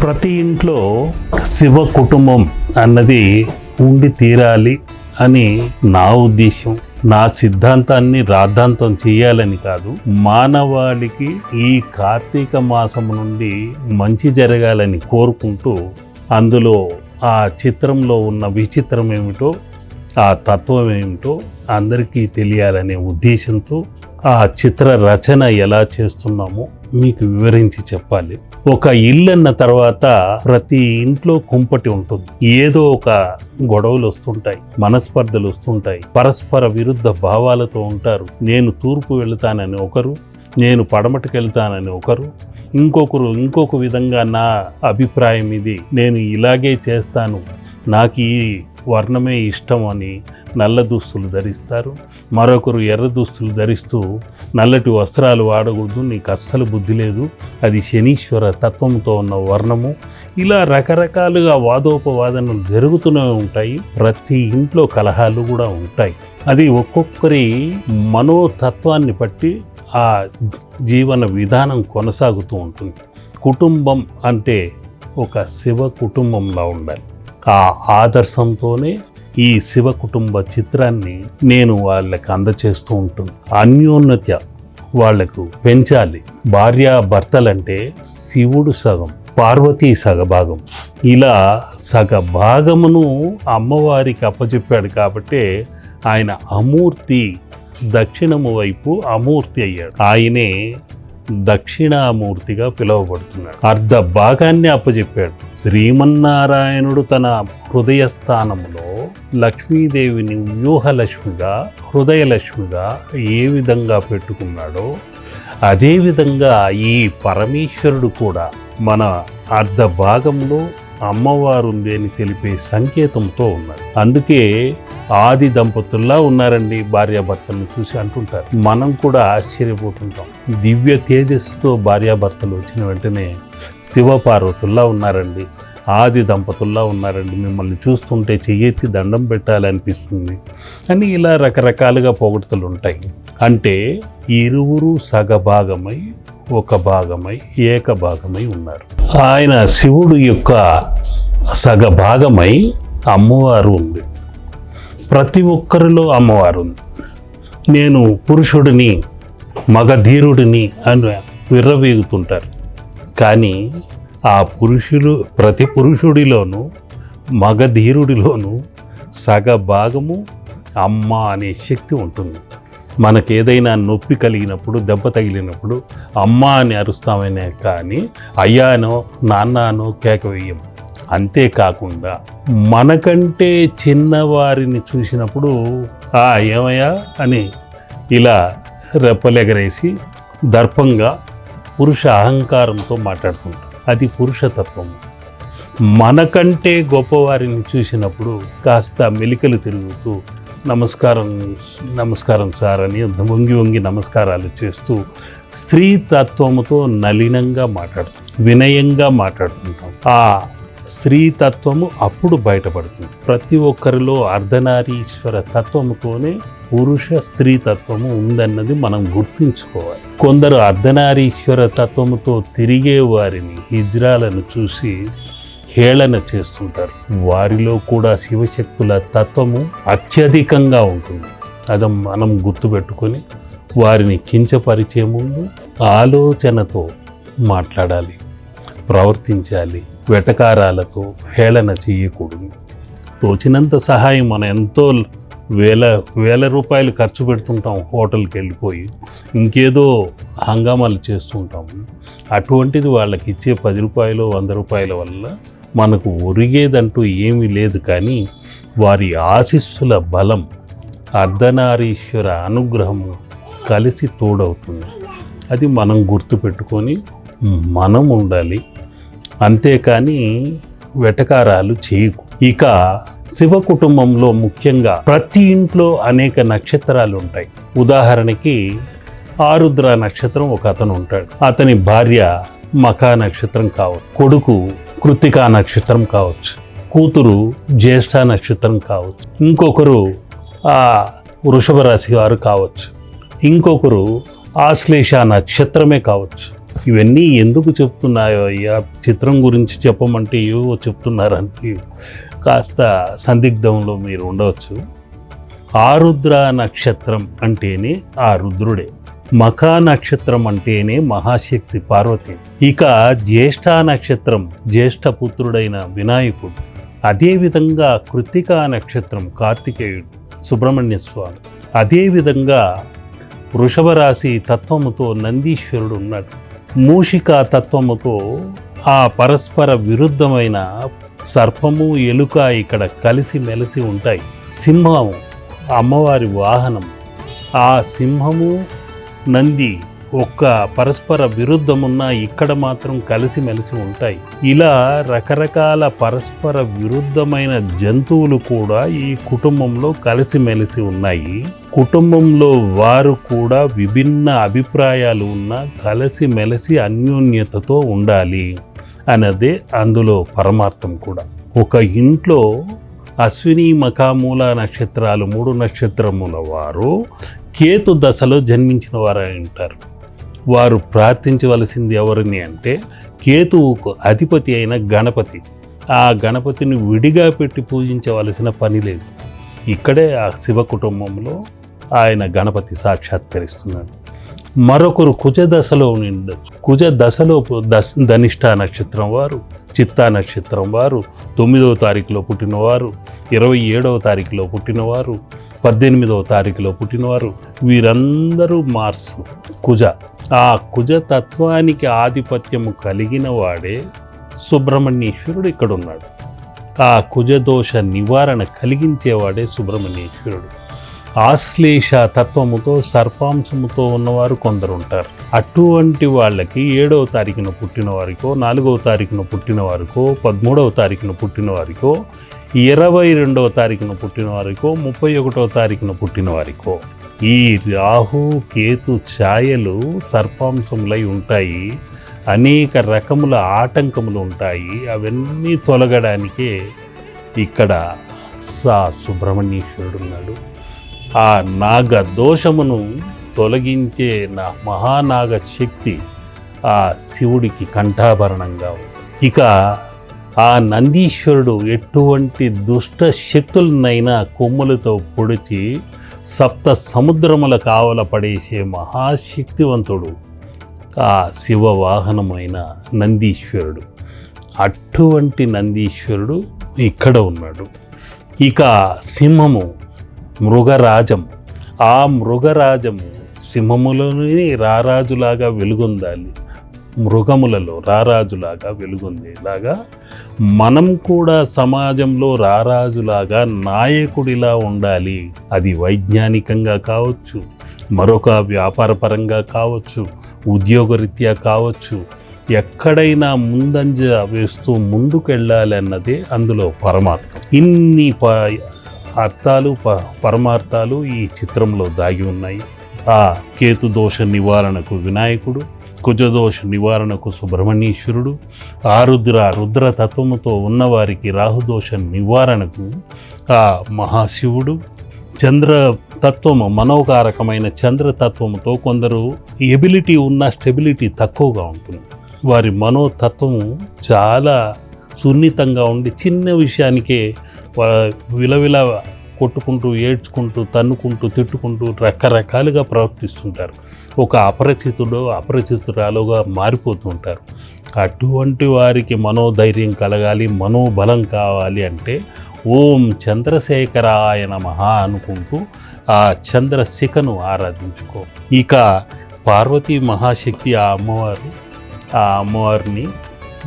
ప్రతి ఇంట్లో శివ కుటుంబం అన్నది ఉండి తీరాలి అని నా ఉద్దేశం. నా సిద్ధాంతాన్ని రాద్ధాంతం చేయాలని కాదు, మానవాళికి ఈ కార్తీక మాసం నుండి మంచి జరగాలని కోరుకుంటూ, అందులో ఆ చిత్రంలో ఉన్న విచిత్రం ఏమిటో, ఆ తత్వం ఏమిటో అందరికీ తెలియాలనే ఉద్దేశంతో ఆ చిత్ర రచన ఎలా చేస్తున్నామో మీకు వివరించి చెప్పాలి. ఒక ఇల్లు అన్న తర్వాత ప్రతి ఇంట్లో కుంపటి ఉంటుంది. ఏదో ఒక గొడవలు వస్తుంటాయి, మనస్పర్ధలు వస్తుంటాయి, పరస్పర విరుద్ధ భావాలతో ఉంటారు. నేను తూర్పు వెళుతానని ఒకరు, నేను పడమటికి వెళ్తానని ఒకరు, ఇంకొక విధంగా నా అభిప్రాయం ఇది, నేను ఇలాగే చేస్తాను, నాకు ఈ వర్ణమే ఇష్టం అని నల్ల దుస్తులు ధరిస్తారు. మరొకరు ఎర్ర దుస్తులు ధరిస్తూ నల్లటి వస్త్రాలు వాడకూడదు, నీకు అస్సలు బుద్ధి లేదు, అది శనీశ్వర తత్వంతో ఉన్న వర్ణము. ఇలా రకరకాలుగా వాదోపవాదనలు జరుగుతూనే ఉంటాయి. ప్రతి ఇంట్లో కలహాలు కూడా ఉంటాయి. అది ఒక్కొక్కరి మనోతత్వాన్ని బట్టి ఆ జీవన విధానం కొనసాగుతూ ఉంటుంది. కుటుంబం అంటే ఒక శివ కుటుంబంలా ఉండాలి. ఆ ఆదర్శంతోనే ఈ శివ కుటుంబ చిత్రాన్ని నేను వాళ్ళకి అందచేస్తూ ఉంటుంది. అన్యోన్నత వాళ్లకు పెంచాలి. భార్యాభర్తలంటే శివుడు సగం, పార్వతీ సగభాగం. ఇలా సగభాగమును అమ్మవారికి అప్పచెప్పాడు కాబట్టి ఆయన అమూర్తి దక్షిణము వైపు అమూర్తి అయ్యాడు. ఆయనే దక్షిణామూర్తిగా పిలువబడుతున్నాడు. అర్ధ భాగాన్ని అప్పచెప్పాడు. శ్రీమన్నారాయణుడు తన హృదయ స్థానంలో లక్ష్మీదేవిని వ్యూహలక్ష్మిగా, హృదయలక్ష్మిగా ఏ విధంగా పెట్టుకున్నాడో అదేవిధంగా ఈ పరమేశ్వరుడు కూడా మన అర్ధ భాగంలో అమ్మవారు ఉంది అని తెలిపే సంకేతంతో ఉన్నాడు. అందుకే ఆది దంపతుల్లా ఉన్నారండి భార్యాభర్తలను చూసి అంటుంటారు. మనం కూడా ఆశ్చర్యపోతుంటాం. దివ్య తేజస్సుతో భార్యాభర్తలు వచ్చిన వెంటనే శివపార్వతుల్లా ఉన్నారండి, ఆది దంపతుల్లా ఉన్నారండి, మిమ్మల్ని చూస్తుంటే చెయ్యెత్తి దండం పెట్టాలనిపిస్తుంది అని ఇలా రకరకాలుగా పొగడ్తలు ఉంటాయి. అంటే ఇరువురు సగభాగమై ఒక భాగమై ఏకభాగమై ఉన్నారు. ఆయన శివుడు యొక్క సగభాగమై అమ్మవారు ఉంది. ప్రతి ఒక్కరిలో అమ్మవారు ఉంది. నేను పురుషుడిని, మగధీరుడిని అని విర్రవీగుతుంటారు. కానీ ఆ ప్రతి పురుషుడిలోనూ మగధీరుడిలోనూ సగభాగము అమ్మ అనే శక్తి ఉంటుంది. మనకేదైనా నొప్పి కలిగినప్పుడు, దెబ్బ తగిలినప్పుడు అమ్మ అని అరుస్తామనే కానీ అయ్యానో నాన్ననో కేక వేయం. అంతేకాకుండా మనకంటే చిన్నవారిని చూసినప్పుడు ఏమయ్యా అని ఇలా రెప్పలెగరేసి దర్పంగా పురుష అహంకారంతో మాట్లాడుతుంటాం. అది పురుషతత్వం. మనకంటే గొప్పవారిని చూసినప్పుడు కాస్త మెలికలు తిరుగుతూ నమస్కారం సార్ అని వంగి నమస్కారాలు చేస్తూ స్త్రీ తత్వముతో నలినంగా మాట్లాడుతాం, వినయంగా మాట్లాడుతుంటాం. ఆ స్త్రీ తత్వము అప్పుడు బయటపడుతుంది. ప్రతి ఒక్కరిలో అర్ధనారీశ్వర తత్వముతోనే పురుష స్త్రీ తత్వము ఉందన్నది మనం గుర్తుంచుకోవాలి. కొందరు అర్ధనారీశ్వర తత్వముతో తిరిగే వారిని, హిజ్రాలను చూసి హేళన చేస్తుంటారు. వారిలో కూడా శివశక్తుల తత్వము అత్యధికంగా ఉంటుంది. అది మనం గుర్తుపెట్టుకొని వారిని కించపరిచే ముందు ఆలోచనతో మాట్లాడాలి, ప్రవర్తించాలి. వెటకారాలతో హేళన చేయకూడదు. తోచినంత సహాయం, మనం ఎంతో వేల రూపాయలు ఖర్చు పెడుతుంటాం హోటల్కి వెళ్ళిపోయి, ఇంకేదో హంగామాలు చేస్తుంటాము. అటువంటిది వాళ్ళకి ఇచ్చే 10 రూపాయలు 100 రూపాయల వల్ల మనకు ఒరిగేదంటూ ఏమీ లేదు. కానీ వారి ఆశీస్సుల బలం, అర్ధనారీశ్వర అనుగ్రహము కలిసి తోడవుతుంది. అది మనం గుర్తుపెట్టుకొని మనం ఉండాలి. అంతేకాని వెటకారాలు చేయకు. ఇక శివ కుటుంబంలో ముఖ్యంగా ప్రతి ఇంట్లో అనేక నక్షత్రాలు ఉంటాయి. ఉదాహరణకి ఆరుద్ర నక్షత్రం ఒక అతను ఉంటాడు. అతని భార్య మఖా నక్షత్రం కావచ్చు, కొడుకు కృత్తికా నక్షత్రం కావచ్చు, కూతురు జ్యేష్ఠ నక్షత్రం కావచ్చు, ఇంకొకరు వృషభ రాశి వారు కావచ్చు, ఇంకొకరు ఆశ్లేష నక్షత్రమే కావచ్చు. ఇవన్నీ ఎందుకు చెప్తున్నాయో అయ్యా, చిత్రం గురించి చెప్పమంటే ఏవో చెప్తున్నారని కాస్త సందిగ్ధంలో మీరు ఉండవచ్చు. ఆరుద్ర నక్షత్రం అంటేనే ఆ రుద్రుడే, మఖా నక్షత్రం అంటేనే మహాశక్తి పార్వతి, ఇక జ్యేష్ఠ నక్షత్రం జ్యేష్ఠ పుత్రుడైన వినాయకుడు, అదేవిధంగా కృత్తికా నక్షత్రం కార్తికేయుడు సుబ్రహ్మణ్య స్వామి, అదేవిధంగా వృషభ రాశి తత్వముతో నందీశ్వరుడు ఉన్నాడు, మూషికా తత్వముతో ఆ పరస్పర విరుద్ధమైన సర్పము ఎలుక ఇక్కడ కలిసి మెలిసి ఉంటాయి. సింహము అమ్మవారి వాహనం, ఆ సింహము నంది ఒక్క పరస్పర విరుద్ధమున్న ఇక్కడ మాత్రం కలిసిమెలిసి ఉంటాయి. ఇలా రకరకాల పరస్పర విరుద్ధమైన జంతువులు కూడా ఈ కుటుంబంలో కలిసిమెలిసి ఉన్నాయి. కుటుంబంలో వారు కూడా విభిన్న అభిప్రాయాలు ఉన్న కలిసిమెలిసి అన్యోన్యతతో ఉండాలి అన్నదే అందులో పరమార్థం కూడా. ఒక ఇంట్లో అశ్విని మఖామూల నక్షత్రాలు 3 నక్షత్రముల వారు కేతు దశలో జన్మించిన వారు ఉంటారు. వారు ప్రార్థించవలసింది ఎవరిని అంటే కేతువుకు అధిపతి అయిన గణపతి. ఆ గణపతిని విడిగా పెట్టి పూజించవలసిన పని లేదు. ఇక్కడే ఆ శివ కుటుంబంలో ఆయన గణపతి సాక్షాత్కరిస్తున్నాడు. మరొకరు కుజ దశలో ఉండొచ్చు. కుజ దశలో ధనిష్ఠ నక్షత్రం వారు, చిత్తా నక్షత్రం వారు, 9వ తారీఖులో పుట్టినవారు, 27వ తారీఖులో పుట్టినవారు, 18వ తారీఖులో పుట్టినవారు, వీరందరూ మార్స్ కుజ. ఆ కుజ తత్వానికి ఆధిపత్యము కలిగిన వాడే సుబ్రహ్మణ్యేశ్వరుడు ఇక్కడ ఉన్నాడు. ఆ కుజదోష నివారణ కలిగించేవాడే సుబ్రహ్మణ్యేశ్వరుడు. ఆశ్లేష తత్వముతో సర్పాంశముతో ఉన్నవారు కొందరు ఉంటారు. అటువంటి వాళ్ళకి 7వ తారీఖున పుట్టిన వారికో, 4వ తారీఖున పుట్టిన వారికో, 13వ తారీఖున పుట్టిన వారికో, 22వ తారీఖున పుట్టిన వారికో, 31వ తారీఖున పుట్టిన వారికో ఈ రాహు కేతు ఛాయలు సర్పాంశములై ఉంటాయి. అనేక రకముల ఆటంకములు ఉంటాయి. అవన్నీ తొలగడానికే ఇక్కడ సుబ్రహ్మణ్యేశ్వరుడు ఉన్నాడు. ఆ నాగ దోషమును తొలగించే మహానాగ శక్తి ఆ శివుడికి కంఠాభరణంగా ఉంది. ఇక ఆ నందీశ్వరుడు ఎటువంటి దుష్ట శక్తులనైనా కొమ్ములతో పొడిచి సప్త సముద్రముల కావల పడేసే మహాశక్తివంతుడు ఆ శివ వాహనమైన నందీశ్వరుడు. అటువంటి నందీశ్వరుడు ఇక్కడ ఉన్నాడు. ఇక సింహము మృగరాజం. ఆ మృగరాజము సింహములోనే రారాజులాగా వెలుగొందాలి, మృగములలో రారాజులాగా వెలుగొందేలాగా మనం కూడా సమాజంలో రారాజులాగా నాయకుడిలా ఉండాలి. అది వైజ్ఞానికంగా కావచ్చు, మరొక వ్యాపారపరంగా కావచ్చు, ఉద్యోగరీత్యా కావచ్చు, ఎక్కడైనా ముందంజ వేస్తూ ముందుకెళ్ళాలి అన్నదే అందులో పరమార్థం. ఇన్ని అర్థాలు పరమార్థాలు ఈ చిత్రంలో దాగి ఉన్నాయి. ఆ కేతు దోష నివారణకు వినాయకుడు, కుజదోష నివారణకు సుబ్రహ్మణ్యేశ్వరుడు, రుద్ర తత్వముతో ఉన్నవారికి రాహుదోష నివారణకు ఆ మహాశివుడు, చంద్రతత్వము మనోకారకమైన చంద్రతత్వముతో కొందరు ఎబిలిటీ ఉన్న స్టెబిలిటీ తక్కువగా ఉంటుంది. వారి మనోతత్వము చాలా సున్నితంగా ఉండి చిన్న విషయానికే విలవిల కొట్టుకుంటూ, ఏడ్చుకుంటూ, తన్నుకుంటూ, తిట్టుకుంటూ రకరకాలుగా ప్రవర్తిస్తుంటారు. ఒక అపరిచితురాలుగా మారిపోతుంటారు. అటువంటి వారికి మనోధైర్యం కలగాలి, మనోబలం కావాలి అంటే ఓం చంద్రశేఖరాయ నమః అనుకుంటూ ఆ చంద్రశిఖను ఆరాధించుకో. ఇక పార్వతీ మహాశక్తి ఆ అమ్మవారిని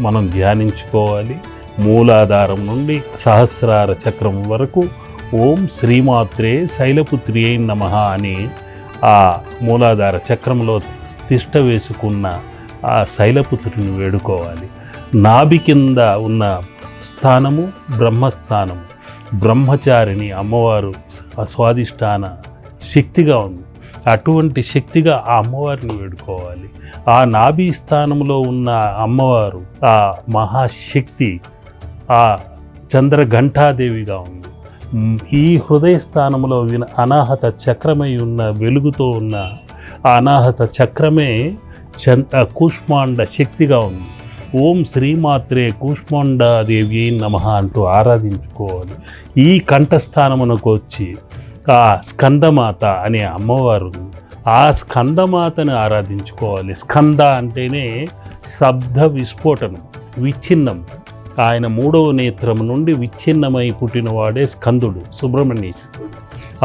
మనం ధ్యానించుకోవాలి. మూలాధారం నుండి సహస్రార చక్రం వరకు ఓం శ్రీమాత్రే శైలపుత్రి అయి నమః అని ఆ మూలాధార చక్రంలో తిష్ట వేసుకున్న ఆ శైలపుత్రిని వేడుకోవాలి. నాభి కింద ఉన్న స్థానము బ్రహ్మస్థానము. బ్రహ్మచారిణి అమ్మవారు స్వాధిష్టాన శక్తిగా ఉంది. అటువంటి శక్తిగా ఆ అమ్మవారిని వేడుకోవాలి. ఆ నాభి స్థానంలో ఉన్న అమ్మవారు ఆ మహాశక్తి ఆ చంద్రఘంటాదేవిగా ఉంది. ఈ హృదయ స్థానంలో అనాహత చక్రమై ఉన్న వెలుగుతో ఉన్న ఆ అనాహత చక్రమే కూష్మాండ శక్తిగా ఉంది. ఓం శ్రీమాత్రే కూష్మాండాదేవి నమః అంటూ ఆరాధించుకోవాలి. ఈ కంఠస్థానమునకు వచ్చి ఆ స్కందమాత అనే అమ్మవారు, ఆ స్కందమాతను ఆరాధించుకోవాలి. స్కంద అంటేనే శబ్ద విస్ఫోటనం, విచ్ఛిన్నం. ఆయన 3వ నేత్రం నుండి విచ్ఛిన్నమై పుట్టినవాడే స్కందుడు, సుబ్రహ్మణ్యేశ్వరుడు,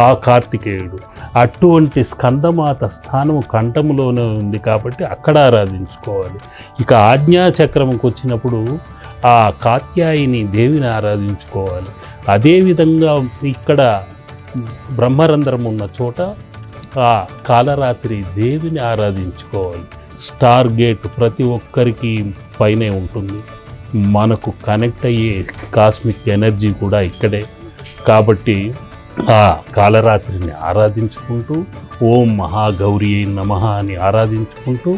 ఆ కార్తికేయుడు. అటువంటి స్కందమాత స్థానము కంఠములోనే ఉంది కాబట్టి అక్కడ ఆరాధించుకోవాలి. ఇక ఆజ్ఞాచక్రముకు వచ్చినప్పుడు ఆ కాత్యాయిని దేవిని ఆరాధించుకోవాలి. అదేవిధంగా ఇక్కడ బ్రహ్మరంధ్రం ఉన్న చోట ఆ కాలరాత్రి దేవిని ఆరాధించుకోవాలి. స్టార్ గేట్ ప్రతి ఒక్కరికి పైనే ఉంటుంది. మనకు కనెక్ట్ అయ్యే కాస్మిక్ ఎనర్జీ కూడా ఇక్కడే. కాబట్టి ఆ కాలరాత్రిని ఆరాధించుకుంటూ ఓం మహాగౌరి అయి నమః అని ఆరాధించుకుంటూ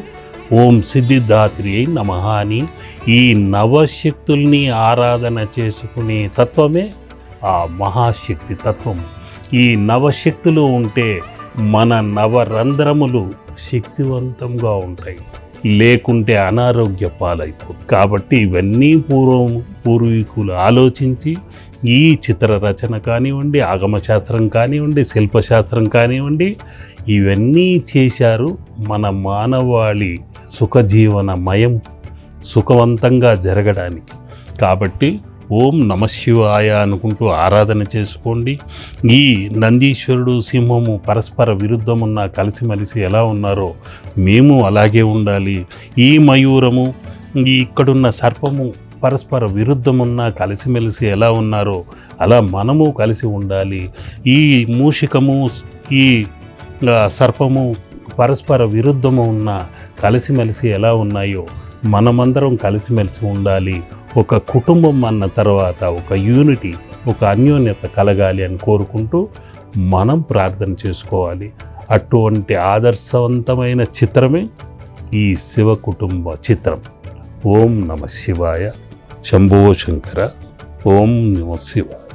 ఓం సిద్ధిదాత్రి అయి నమః అని ఈ నవశక్తుల్ని ఆరాధన చేసుకునే తత్వమే ఆ మహాశక్తి తత్వం. ఈ నవశక్తులు ఉంటే మన నవరంధ్రములు శక్తివంతంగా ఉంటాయి, లేకుంటే అనారోగ్య పాలైపోతుంది. కాబట్టి ఇవన్నీ పూర్వీకులు ఆలోచించి ఈ చిత్ర రచన కానివ్వండి, ఆగమశాస్త్రం కానివ్వండి, శిల్పశాస్త్రం కానివ్వండి, ఇవన్నీ చేశారు మన మానవాళి సుఖజీవనమయం సుఖవంతంగా జరగడానికి. కాబట్టి ఓం నమశివాయ అనుకుంటూ ఆరాధన చేసుకోండి. ఈ నందీశ్వరుడు సింహము పరస్పర విరుద్ధమున్న కలిసిమెలిసి ఎలా ఉన్నారో మేము అలాగే ఉండాలి. ఈ మయూరము, ఈ ఇక్కడున్న సర్పము పరస్పర విరుద్ధమున్న కలిసిమెలిసి ఎలా ఉన్నారో అలా మనము కలిసి ఉండాలి. ఈ మూషికము, ఈ సర్పము పరస్పర విరుద్ధము ఉన్న కలిసిమెలిసి ఎలా ఉన్నాయో మనమందరం కలిసిమెలిసి ఉండాలి. ఒక కుటుంబం అన్న తర్వాత ఒక యూనిటీ, ఒక అన్యోన్యత కలగాలి అని కోరుకుంటూ మనం ప్రార్థన చేసుకోవాలి. అటువంటి ఆదర్శవంతమైన చిత్రమే ఈ శివ కుటుంబ చిత్రం. ఓం నమ శివాయ. శంభో శంకర. ఓం నమ శివాయ.